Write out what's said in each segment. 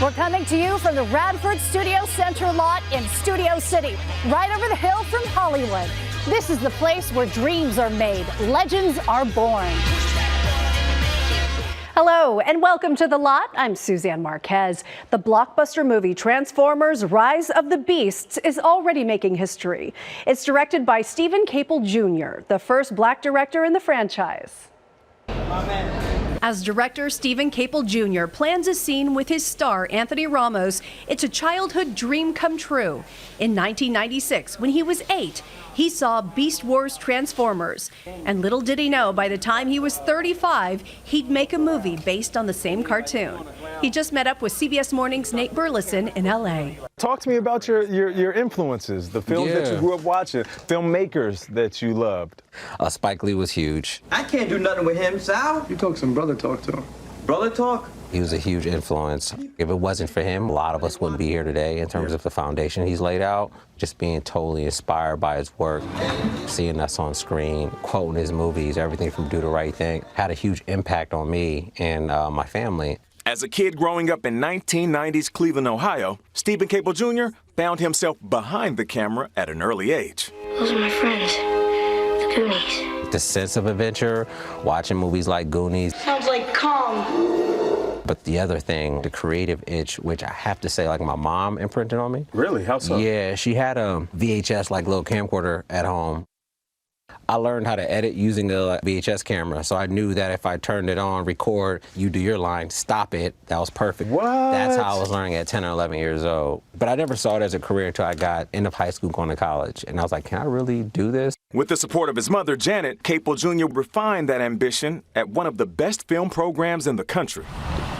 We're coming to you from the Radford Studio Center lot in Studio City, right over the hill from Hollywood. This is the place where dreams are made, legends are born. Hello and welcome to The Lot. I'm Suzanne Marquez. The blockbuster movie Transformers: Rise of the Beasts is already making history. It's directed by Stephen Kaple Jr., the first black director in the franchise. As director, Stephen Kaple Jr. plans a scene with his star, Anthony Ramos. It's a childhood dream come true. In 1996, when he was 8, he saw Beast Wars Transformers. And little did he know, by the time he was 35, he'd make a movie based on the same cartoon. He just met up with CBS Morning's Nate Burleson in L.A. Talk to me about your influences, the films that you grew up watching, filmmakers that you loved. Spike Lee was huge. I can't do nothing with him, Sal. You talk some brother talk to him. Brother talk? He was a huge influence. If it wasn't for him, a lot of us wouldn't be here today in terms of the foundation he's laid out. Just being totally inspired by his work, seeing us on screen, quoting his movies, everything from Do the Right Thing, had a huge impact on me and my family. As a kid growing up in 1990s Cleveland, Ohio, Stephen Kaple Jr. found himself behind the camera at an early age. Those are my friends, the Goonies. The sense of adventure, watching movies like Goonies. Sounds like calm. But the other thing, the creative itch, which I have to say, like, my mom imprinted on me. Really? How so? Yeah, she had a VHS, like, little camcorder at home. I learned how to edit using the VHS camera, so I knew that if I turned it on, record, you do your line, stop it, that was perfect. What? That's how I was learning at 10 or 11 years old. But I never saw it as a career until I got end of high school going to college. And I was like, can I really do this? With the support of his mother, Janet, Kaple Jr. refined that ambition at one of the best film programs in the country.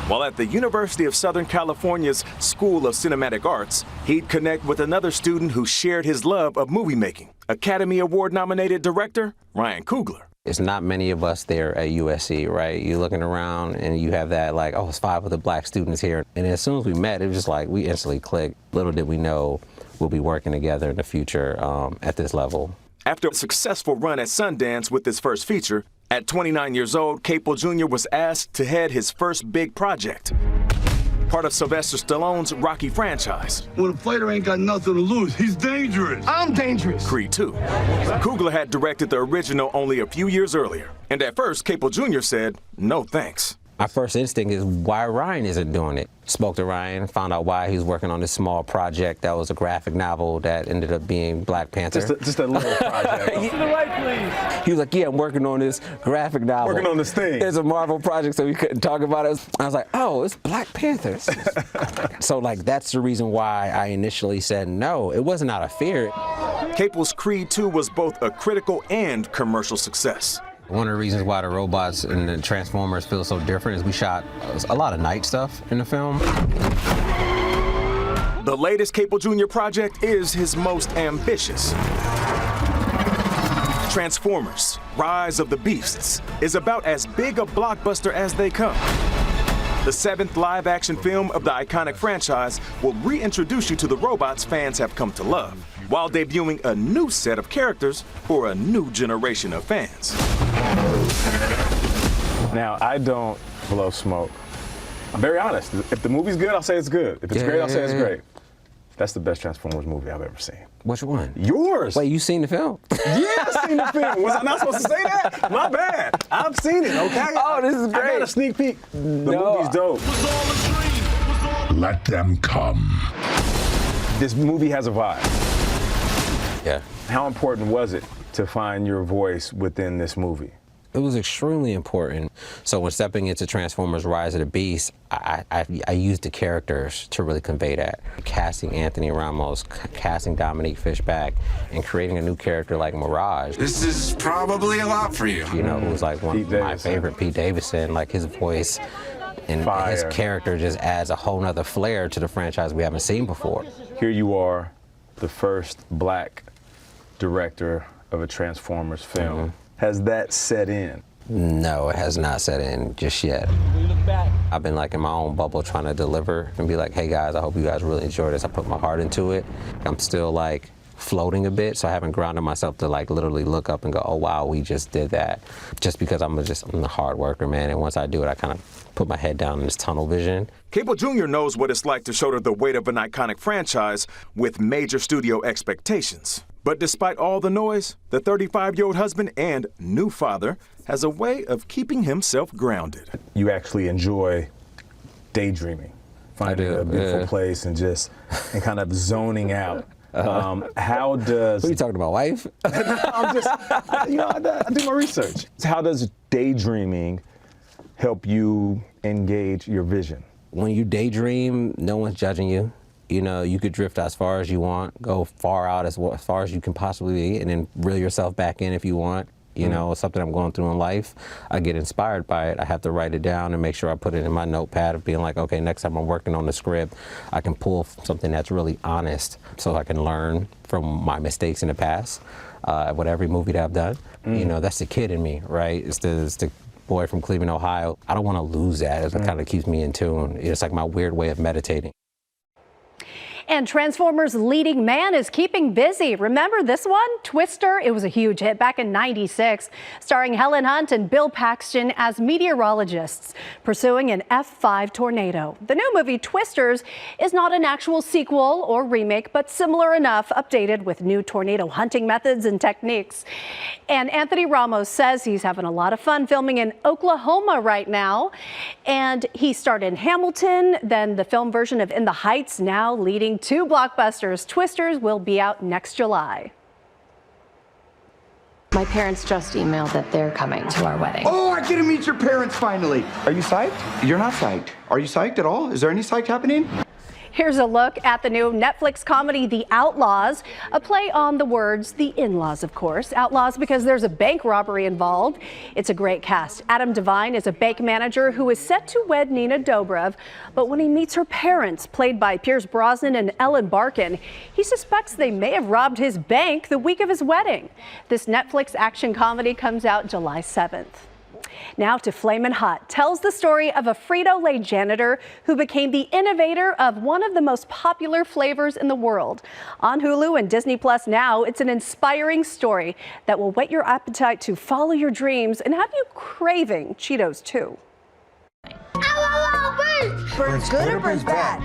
While at the University of Southern California's School of Cinematic Arts, he'd connect with another student who shared his love of movie making, Academy Award-nominated director Ryan Coogler. It's not many of us there at USC, right? You're looking around and you have that, like, oh, it's 5 of the black students here. And as soon as we met, it was just like, we instantly clicked. Little did we know we'll be working together in the future at this level. After a successful run at Sundance with his first feature, at 29 years old, Kaple Jr. was asked to head his first big project, part of Sylvester Stallone's Rocky franchise. When a fighter ain't got nothing to lose, he's dangerous. I'm dangerous. Creed 2. Coogler had directed the original only a few years earlier, and at first, Kaple Jr. said, no thanks. My first instinct is why Ryan isn't doing it. Spoke to Ryan, found out why he was working on this small project that was a graphic novel that ended up being Black Panther. Just a little project. To the right, please. He was like, yeah, I'm working on this graphic novel. Working on this thing. There's a Marvel project, so we couldn't talk about it. I was like, oh, it's Black Panther. So, like, that's the reason why I initially said no. It wasn't out of fear. Kaple's Creed 2 was both a critical and commercial success. One of the reasons why the robots and the Transformers feel so different is we shot a lot of night stuff in the film. The latest Kaple Jr. project is his most ambitious. Transformers: Rise of the Beasts is about as big a blockbuster as they come. The 7th live-action film of the iconic franchise will reintroduce you to the robots fans have come to love, while debuting a new set of characters for a new generation of fans. Now, I don't blow smoke. I'm very honest. If the movie's good, I'll say it's good. If it's great, I'll say it's great. That's the best Transformers movie I've ever seen. Which one? Yours. Wait, you seen the film? Yeah, I've seen the film. Was I not supposed to say that? My bad. I've seen it, okay? Oh, this is great. I got a sneak peek. The movie's dope. Let them come. This movie has a vibe. Yeah. How important was it to find your voice within this movie? It was extremely important. So when stepping into Transformers: Rise of the Beast, I used the characters to really convey that. Casting Anthony Ramos, casting Dominique Fishback, and creating a new character like Mirage. This is probably a lot for you. You know, who was like one of my favorite, Pete Davidson, like his voice and his character just adds a whole nother flair to the franchise we haven't seen before. Here you are, the first black director of a Transformers film. Mm-hmm. Has that set in? No, it has not set in just yet. I've been like in my own bubble trying to deliver and be like, hey guys, I hope you guys really enjoy this. I put my heart into it. I'm still like floating a bit, so I haven't grounded myself to like literally look up and go, oh wow, we just did that. Just because I'm a hard worker, man, and once I do it, I kind of put my head down in this tunnel vision. Kaple Jr. knows what it's like to shoulder the weight of an iconic franchise with major studio expectations. But despite all the noise, the 35-year-old husband and new father has a way of keeping himself grounded. You actually enjoy daydreaming, finding a beautiful place and kind of zoning out. How does... What are you talking about, wife? I'm just, I do my research. How does daydreaming help you engage your vision? When you daydream, no one's judging you. You know, you could drift as far as you want, go far out as far as you can possibly be, and then reel yourself back in if you want. You know, something I'm going through in life, I get inspired by it. I have to write it down and make sure I put it in my notepad of being like, okay, next time I'm working on the script, I can pull something that's really honest so I can learn from my mistakes in the past. With every movie that I've done, you know, that's the kid in me, right? It's the boy from Cleveland, Ohio. I don't want to lose that. It kind of keeps me in tune. It's like my weird way of meditating. And Transformers' leading man is keeping busy. Remember this one? Twister. It was a huge hit back in '96, starring Helen Hunt and Bill Paxton as meteorologists pursuing an F5 tornado. The new movie Twisters is not an actual sequel or remake, but similar enough, updated with new tornado hunting methods and techniques. And Anthony Ramos says he's having a lot of fun filming in Oklahoma right now. And he starred in Hamilton, then the film version of In the Heights, now leading two blockbusters. Twisters will be out next July. My parents just emailed that they're coming to our wedding. Oh, I get to meet your parents finally. Are you psyched? You're not psyched. Are you psyched at all? Is there any psych happening? Here's a look at the new Netflix comedy, The Outlaws, a play on the words, the in-laws, of course. Outlaws because there's a bank robbery involved. It's a great cast. Adam Devine is a bank manager who is set to wed Nina Dobrev, but when he meets her parents, played by Pierce Brosnan and Ellen Barkin, he suspects they may have robbed his bank the week of his wedding. This Netflix action comedy comes out July 7th. Now to Flamin' Hot, tells the story of a Frito-Lay janitor who became the innovator of one of the most popular flavors in the world. On Hulu and Disney Plus now, it's an inspiring story that will whet your appetite to follow your dreams and have you craving Cheetos too. Burns good or burns bad?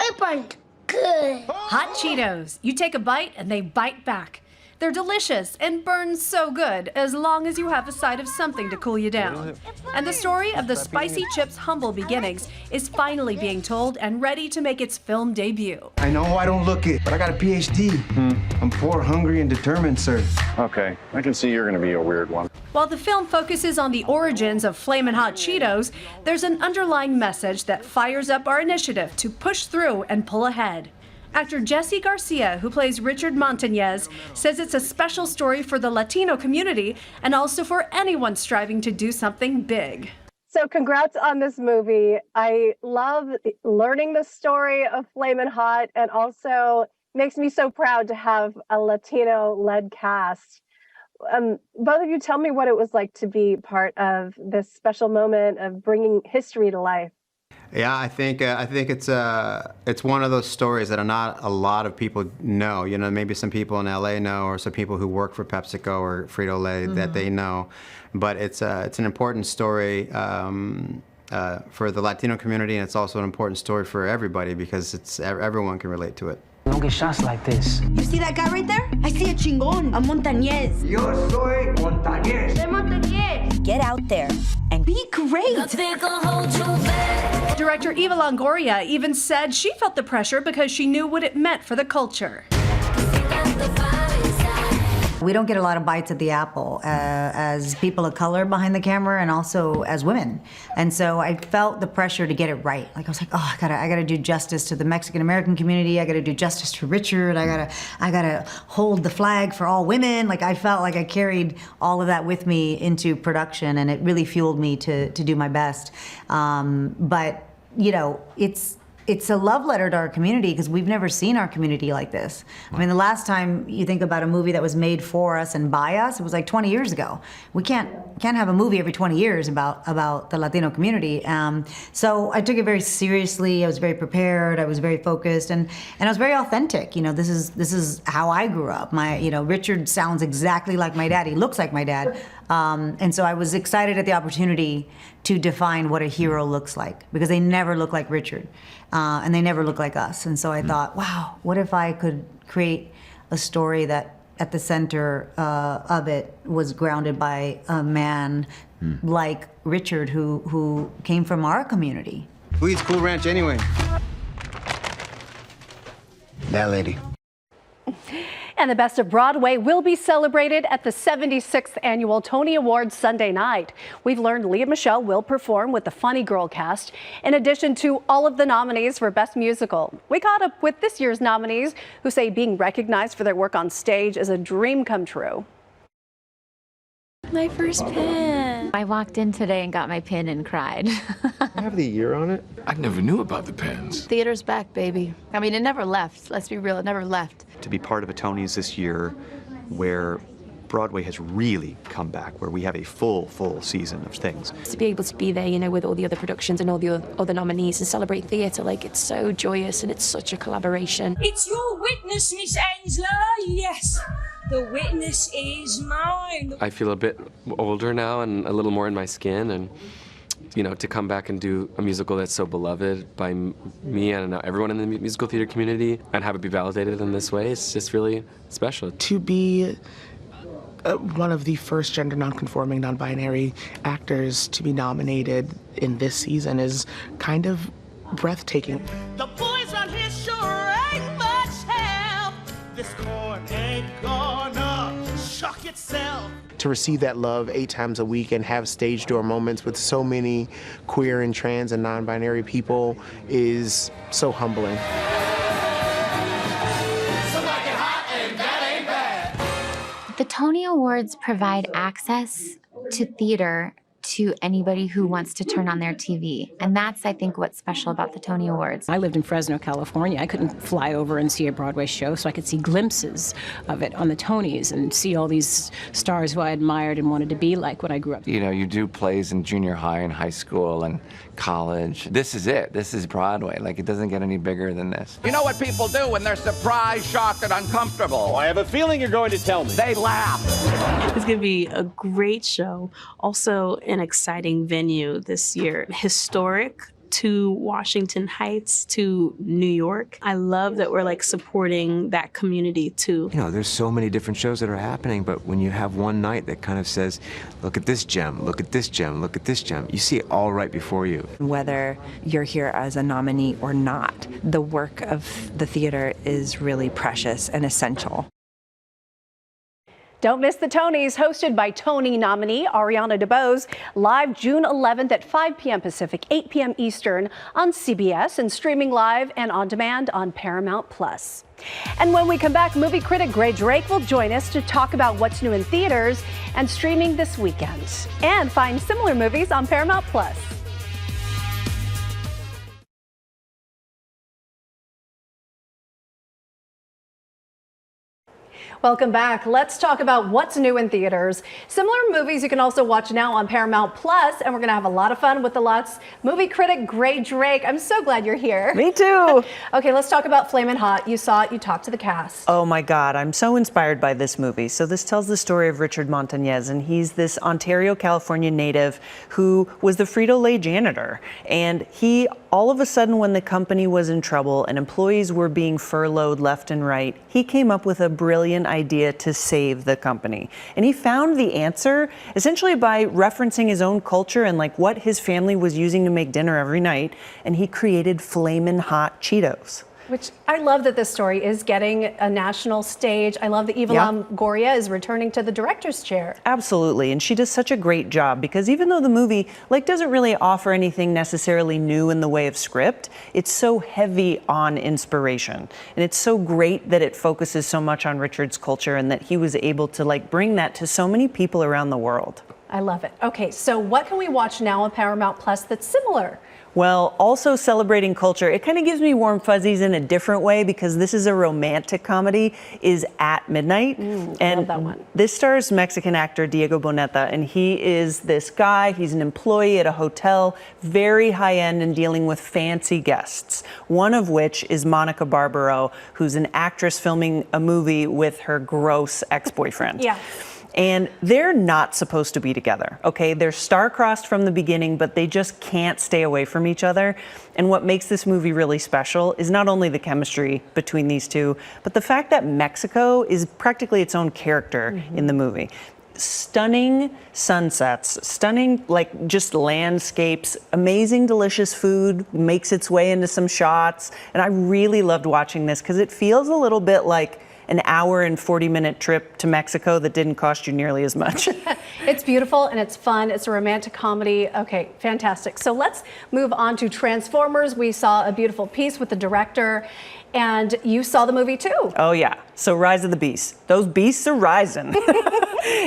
It burned good. Hot Cheetos. You take a bite and they bite back. They're delicious and burn so good as long as you have a side of something to cool you down. And the story of the spicy chips' humble beginnings is finally being told and ready to make its film debut. I know I don't look it, but I got a PhD. I'm poor, hungry, and determined, sir. Okay, I can see you're gonna be a weird one. While the film focuses on the origins of Flamin' Hot Cheetos, there's an underlying message that fires up our initiative to push through and pull ahead. Actor Jesse Garcia, who plays Richard Montañez, says it's a special story for the Latino community and also for anyone striving to do something big. So congrats on this movie. I love learning the story of Flamin' Hot, and also makes me so proud to have a Latino-led cast. Both of you, tell me what it was like to be part of this special moment of bringing history to life. Yeah, I think it's one of those stories that not a lot of people know. You know, maybe some people in LA know, or some people who work for PepsiCo or Frito-Lay that they know. But it's an important story for the Latino community, and it's also an important story for everybody because everyone can relate to it. Don't get shots like this. You see that guy right there? I see a chingon, a montañez. Yo soy montañez. They're montañez. Get out there and be great. Director Eva Longoria even said she felt the pressure because she knew what it meant for the culture. We don't get a lot of bites at the apple as people of color behind the camera and also as women. And so I felt the pressure to get it right. Like I was like, oh, I gotta do justice to the Mexican American community. I gotta do justice to Richard. I gotta hold the flag for all women. Like I felt like I carried all of that with me into production, and it really fueled me to do my best. But you know, it's it's a love letter to our community because we've never seen our community like this. I mean, the last time you think about a movie that was made for us and by us, it was like 20 years ago. We can't have a movie every 20 years about the Latino community. So I took it very seriously. I was very prepared. I was very focused, and I was very authentic. You know, this is how I grew up. Richard sounds exactly like my dad. He looks like my dad. And so I was excited at the opportunity to define what a hero looks like, because they never look like Richard, and they never look like us. And so I thought, wow, what if I could create a story that at the center of it was grounded by a man like Richard who came from our community. Who eats Cool Ranch anyway? That lady. And the Best of Broadway will be celebrated at the 76th Annual Tony Awards Sunday night. We've learned Lea Michele will perform with the Funny Girl cast, in addition to all of the nominees for Best Musical. We caught up with this year's nominees, who say being recognized for their work on stage is a dream come true. My first pin. I walked in today and got my pin and cried. I have the year on it. I never knew about the pins. Theater's back, baby. I mean, it never left. Let's be real, it never left. To be part of a Tonys this year where Broadway has really come back, where we have a full season of things. To be able to be there, you know, with all the other productions and all the other nominees and celebrate theatre, like, it's so joyous and it's such a collaboration. It's your witness, Miss Ansler. Yes, the witness is mine. I feel a bit older now and a little more in my skin, and you know, to come back and do a musical that's so beloved by me and everyone in the musical theater community and have it be validated in this way, it's just really special. To be one of the first gender nonconforming, non-binary actors to be nominated in this season is kind of breathtaking. The boys around here sure ain't much help. This corn ain't gonna shock itself. To receive that love 8 times a week and have stage door moments with so many queer and trans and non-binary people is so humbling. The Tony Awards provide access to theater to anybody who wants to turn on their TV. And that's, I think, what's special about the Tony Awards. I lived in Fresno, California. I couldn't fly over and see a Broadway show, so I could see glimpses of it on the Tonys and see all these stars who I admired and wanted to be like when I grew up. You know, you do plays in junior high and high school and college. This is it. This is Broadway. Like, it doesn't get any bigger than this. You know what people do when they're surprised, shocked, and uncomfortable? I have a feeling you're going to tell me. They laugh. It's going to be a great show. Also, an exciting venue this year. Historic to Washington Heights to New York. I love that we're like supporting that community too. You know, there's so many different shows that are happening, but when you have one night that kind of says, look at this gem, look at this gem, look at this gem, you see it all right before you. Whether you're here as a nominee or not, the work of the theater is really precious and essential. Don't miss the Tonys, hosted by Tony nominee Ariana DeBose, live June 11th at 5 p.m. Pacific, 8 p.m. Eastern on CBS and streaming live and on demand on Paramount+. And when we come back, movie critic Grae Drake will join us to talk about what's new in theaters and streaming this weekend, and find similar movies on Paramount+. Welcome back. Let's talk about what's new in theaters. Similar movies you can also watch now on Paramount+, and we're going to have a lot of fun with the lots. Movie critic Grae Drake, I'm so glad you're here. Me too. Okay, let's talk about Flamin' Hot. You saw it, you talked to the cast. Oh my God, I'm so inspired by this movie. So this tells the story of Richard Montañez, and he's this Ontario, California native who was the Frito-Lay janitor. And he, all of a sudden, when the company was in trouble and employees were being furloughed left and right, he came up with a brilliant idea to save the company. And he found the answer essentially by referencing his own culture and like what his family was using to make dinner every night. And he created Flamin' Hot Cheetos. Which I love that this story is getting a national stage. I love that Eva Longoria is returning to the director's chair. Absolutely, and she does such a great job because even though the movie doesn't really offer anything necessarily new in the way of script, it's so heavy on inspiration. And it's so great that it focuses so much on Richard's culture and that he was able to bring that to so many people around the world. I love it. Okay, so what can we watch now on Paramount Plus that's similar Well, also celebrating culture, it kind of gives me warm fuzzies in a different way because this is a romantic comedy, is At Midnight. And love that one. This stars Mexican actor Diego Boneta, and he is this guy, he's an employee at a hotel, very high-end and dealing with fancy guests, one of which is Monica Barbaro, who's an actress filming a movie with her gross ex-boyfriend. Yeah. And they're not supposed to be together, okay? They're star-crossed from the beginning, but they just can't stay away from each other. And what makes this movie really special is not only the chemistry between these two, but the fact that Mexico is practically its own character in the movie. Stunning sunsets, stunning, like, just landscapes, amazing, delicious food makes its way into some shots. And I really loved watching this because it feels a little bit like an hour and 40-minute trip to Mexico that didn't cost you nearly as much. It's beautiful and it's fun. It's a romantic comedy. Okay, fantastic. So let's move on to Transformers. We saw a beautiful piece with the director, and you saw the movie too. Oh yeah, so Rise of the Beasts. Those beasts are rising.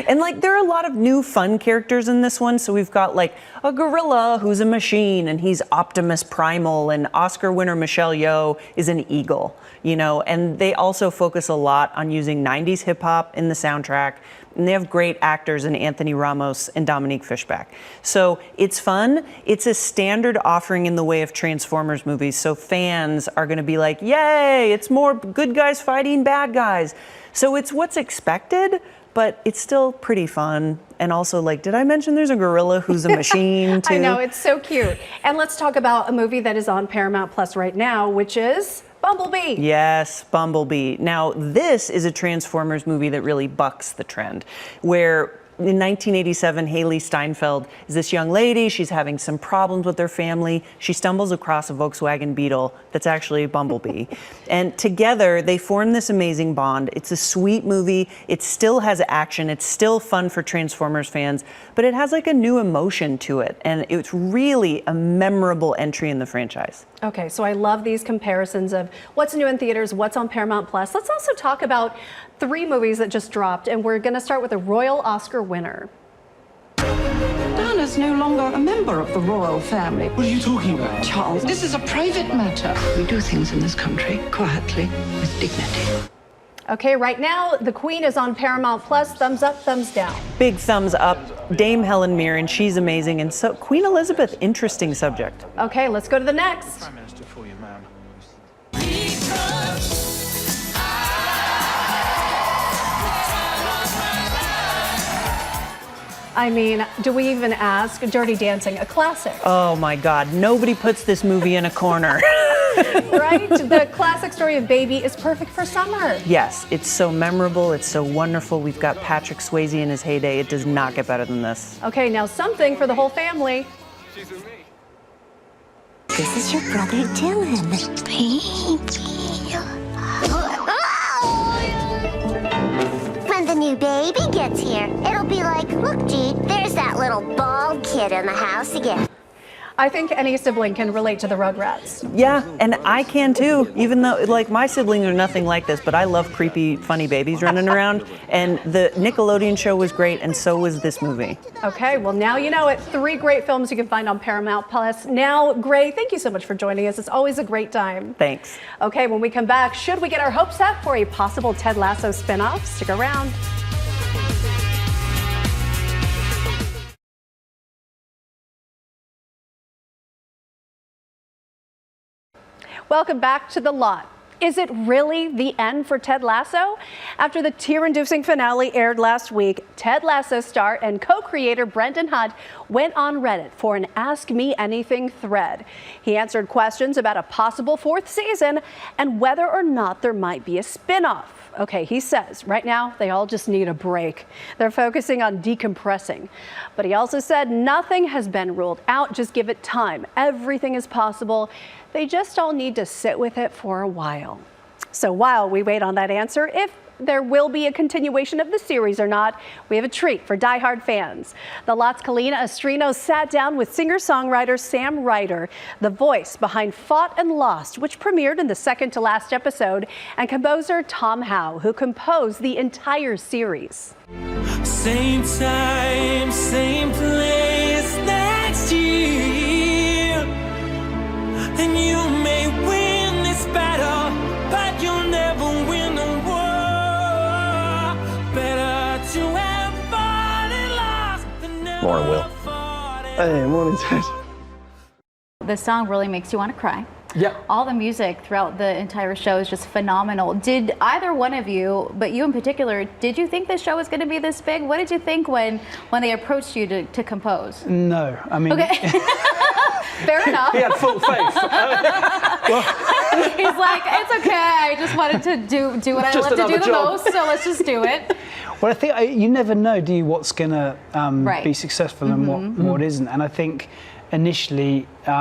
And like, there are a lot of new fun characters in this one. So we've got like a gorilla who's a machine and he's Optimus Primal, and Oscar winner Michelle Yeoh is an eagle, you know, and they also focus a lot on using 90s hip hop in the soundtrack. And they have great actors in Anthony Ramos and Dominique Fishback. So it's fun. It's a standard offering in the way of Transformers movies. So fans are going to be like, yay, it's more good guys fighting bad guys. So it's what's expected, but it's still pretty fun. And also, like, did I mention there's a gorilla who's a machine too? I know, it's so cute. And let's talk about a movie that is on Paramount Plus right now, which is Bumblebee. Yes, Bumblebee. Now, this is a Transformers movie that really bucks the trend, where in 1987, Haley Steinfeld is this young lady. She's having some problems with her family. She stumbles across a Volkswagen Beetle that's actually a Bumblebee. And together, they form this amazing bond. It's a sweet movie. It still has action. It's still fun for Transformers fans, but it has like a new emotion to it. And it's really a memorable entry in the franchise. Okay, so I love these comparisons of what's new in theaters, what's on Paramount Plus. Let's also talk about 3 movies that just dropped, and we're going to start with a Royal Oscar winner. Diana's no longer a member of the royal family. What are you talking about? Charles, this is a private matter. We do things in this country quietly, with dignity. Okay, right now, The Queen is on Paramount Plus. Thumbs up, thumbs down. Big thumbs up. Dame Helen Mirren, she's amazing. And so Queen Elizabeth, interesting subject. Okay, let's go to the next. Prime Minister for you, ma'am. I mean, do we even ask? Dirty Dancing, a classic. Oh my God, nobody puts this movie in a corner. Right? The classic story of Baby is perfect for summer. Yes, it's so memorable, it's so wonderful. We've got Patrick Swayze in his heyday. It does not get better than this. Okay, now something for the whole family. This is your brother Dylan. Baby. When the new baby gets here, it'll be like, look, G, there's that little bald kid in the house again. I think any sibling can relate to the Rugrats. Yeah, and I can too, even though, like, my siblings are nothing like this, but I love creepy, funny babies running around. And the Nickelodeon show was great, and so was this movie. Okay, well, now you know it. 3 great films you can find on Paramount Plus. Now, Grae, thank you so much for joining us. It's always a great time. Thanks. Okay, when we come back, should we get our hopes up for a possible Ted Lasso spinoff? Stick around. Welcome back to The Lot. Is it really the end for Ted Lasso? After the tear-inducing finale aired last week, Ted Lasso star and co-creator Brendan Hunt went on Reddit for an Ask Me Anything thread. He answered questions about a possible 4th season and whether or not there might be a spin-off. Okay, he says right now they all just need a break. They're focusing on decompressing. But he also said nothing has been ruled out, just give it time. Everything is possible. They just all need to sit with it for a while. So while we wait on that answer, if there will be a continuation of the series or not, we have a treat for diehard fans. The Lot's Kalina Estrino sat down with singer-songwriter Sam Ryder, the voice behind Fought and Lost, which premiered in the second to last episode, and composer Tom Howe, who composed the entire series. Same time, same place next year. And you may win this battle, but you'll never win the war. Better to have fought and lost than never Morning, Will. Hey, morning, Ted. The song really makes you want to cry. Yep. All the music throughout the entire show is just phenomenal. Did either one of you, but you in particular, did you think the show was going to be this big? What did you think when they approached you to compose? No, I mean... Okay. Fair enough. He had full faith. He's like, it's okay, I just wanted to do what I love to do the most, so let's just do it. Well, I think you never know, do you, what's going to be successful and what isn't. And I think initially, I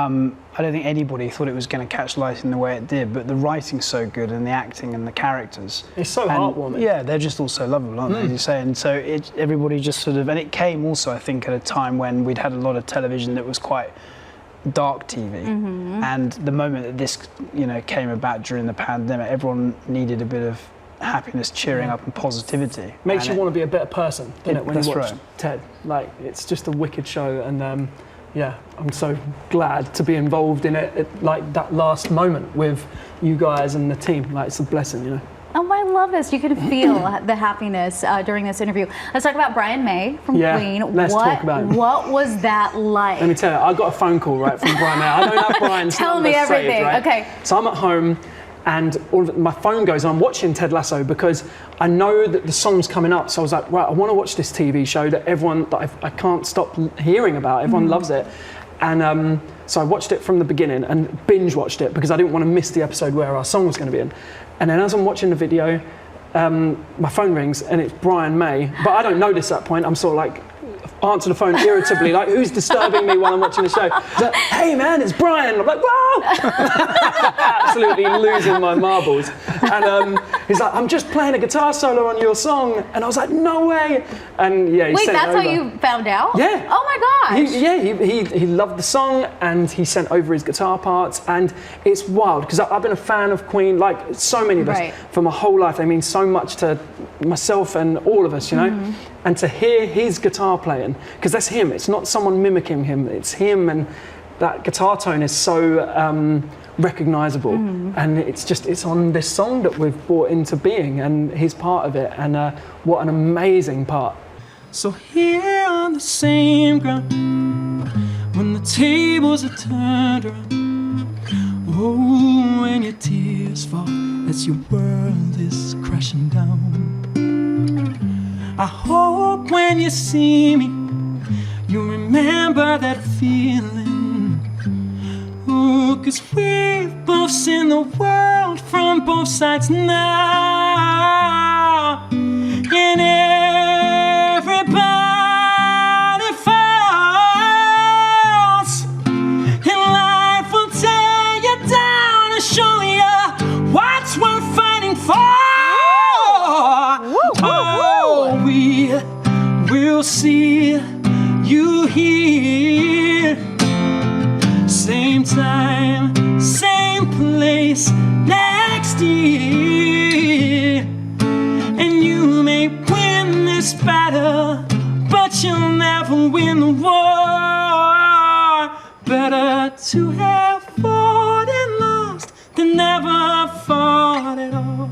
don't think anybody thought it was going to catch light in the way it did, but the writing's so good and the acting and the characters. It's so heartwarming. Yeah, they're just all so lovable, aren't they, as you say? And so everybody just sort of, and it came also, I think, at a time when we'd had a lot of television that was quite dark TV. And the moment that this, came about during the pandemic, everyone needed a bit of happiness, cheering up and positivity. Makes you want to be a better person, doesn't it, when you watch right. Ted? Like, it's just a wicked show, and yeah, I'm so glad to be involved in it at like that last moment with you guys and the team. Like, it's a blessing, Oh, I love this. You can feel the happiness during this interview. Let's talk about Brian May from Queen. Let's talk about him. What was that like? Let me tell you, I got a phone call from Brian May. I don't have Brian's Tell number me everything. saved, right? Okay. So I'm at home, and my phone goes, and I'm watching Ted Lasso because I know that the song's coming up. So I was like, right, I want to watch this TV show that I can't stop hearing about. Everyone loves it. And so I watched it from the beginning and binge watched it because I didn't want to miss the episode where our song was going to be in. And then as I'm watching the video, my phone rings and it's Brian May, but I don't notice at that point. I'm sort of like, answer the phone irritably, like, who's disturbing me while I'm watching the show? He's like, hey man, it's Brian. I'm like, whoa! Absolutely losing my marbles. And he's like, I'm just playing a guitar solo on your song. And I was like, no way. And yeah, he Wait, sent that's over. how you found out? Yeah. Oh my gosh. He loved the song and he sent over his guitar parts, and it's wild because I've been a fan of Queen, like so many of us, for my whole life. They mean so much to myself and all of us, And to hear his guitar playing, because that's him, it's not someone mimicking him, it's him, and that guitar tone is so recognizable. And it's on this song that we've brought into being, and he's part of it, and what an amazing part. So here on the same ground, when the tables are turned around, oh, when your tears fall as your world is crashing down, I hope when you see me, you remember that feeling. Ooh, 'cause we've both seen the world from both sides now. And everybody falls, and life will tear you down and show you what's worth fighting for. Oh, we will see you here, same time, same place next year. And you may win this battle, but you'll never win the war. Better to have fought and lost than never fought at all.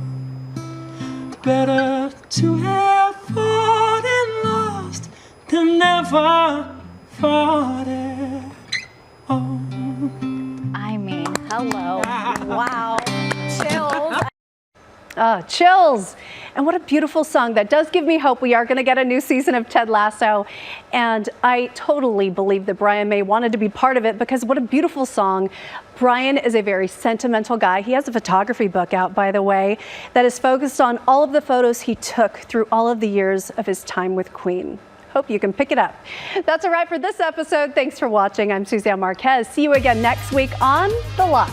Better to have fought and lost than never fought at all. I mean, hello. Wow. Chills. Chills. And what a beautiful song. That does give me hope. We are going to get a new season of Ted Lasso. And I totally believe that Brian May wanted to be part of it because what a beautiful song. Brian is a very sentimental guy. He has a photography book out, by the way, that is focused on all of the photos he took through all of the years of his time with Queen. Hope you can pick it up. That's a wrap for this episode. Thanks for watching. I'm Suzanne Marquez. See you again next week on The Lot.